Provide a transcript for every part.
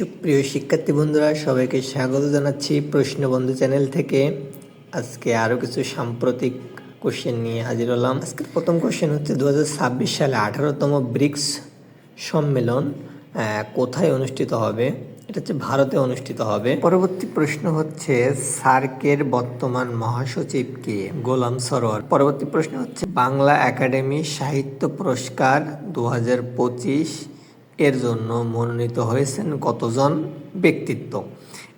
সুপ্রিয় শিক্ষার্থী বন্ধুরা, সবাইকে স্বাগত জানাচ্ছি প্রশ্ন বন্ধু চ্যানেল থেকে। আজকে আরও কিছু সাম্প্রতিক কোশ্চেন নিয়ে হাজির হলাম। আজকের প্রথম কোশ্চেন হচ্ছে 2026 সালে 18তম ব্রিক্স সম্মেলন কোথায় অনুষ্ঠিত হবে? এটা হচ্ছে ভারতে অনুষ্ঠিত হবে। পরবর্তী প্রশ্ন হচ্ছে সার্কের বর্তমান মহাসচিব কে? গোলাম সরোয়ার। পরবর্তী প্রশ্ন হচ্ছে বাংলা একাডেমি সাহিত্য পুরস্কার 2025 এর জন্য মনোনীত হয়েছেন কতজন ব্যক্তিত্ব?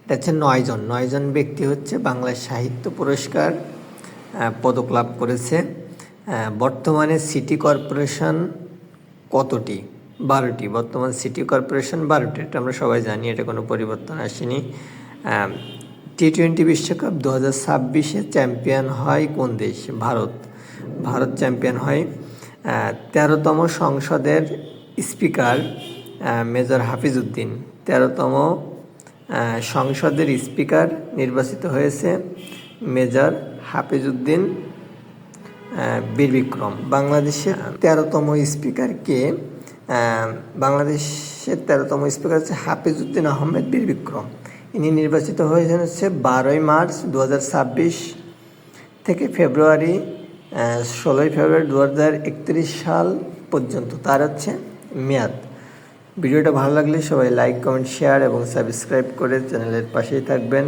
এটা হচ্ছে 9জন ব্যক্তি হচ্ছে বাংলা সাহিত্য পুরস্কার পদক লাভ করেছে। বর্তমানে সিটি কর্পোরেশন কতটি? 12টি। বর্তমান সিটি কর্পোরেশন 12টি, এটা আমরা সবাই জানি, এটা কোনো পরিবর্তন আসেনি। টি-20 বিশ্বকাপ 2026-এ চ্যাম্পিয়ন হয় কোন দেশ? ভারত চ্যাম্পিয়ন হয়। 13তম সংসদের স্পিকার মেজর হাফিজ উদ্দিন। 13তম সংসদের স্পিকার নির্বাচিত হয়েছে মেজর হাফিজ উদ্দিন বীর বিক্রম। বাংলাদেশের 13তম স্পিকার কে? বাংলাদেশের 13তম স্পিকার হচ্ছে হাফিজ উদ্দিন আহমেদ বীর বিক্রম। ইনি নির্বাচিত হয়েছেন হচ্ছে 12ই মার্চ 2026 থেকে 16ই ফেব্রুয়ারি 2031 সাল পর্যন্ত তার হচ্ছে মেয়াদ। ভিডিওটা ভালো লাগলে সবাই লাইক, কমেন্ট, শেয়ার এবং সাবস্ক্রাইব করে চ্যানেলের পাশেই থাকবেন।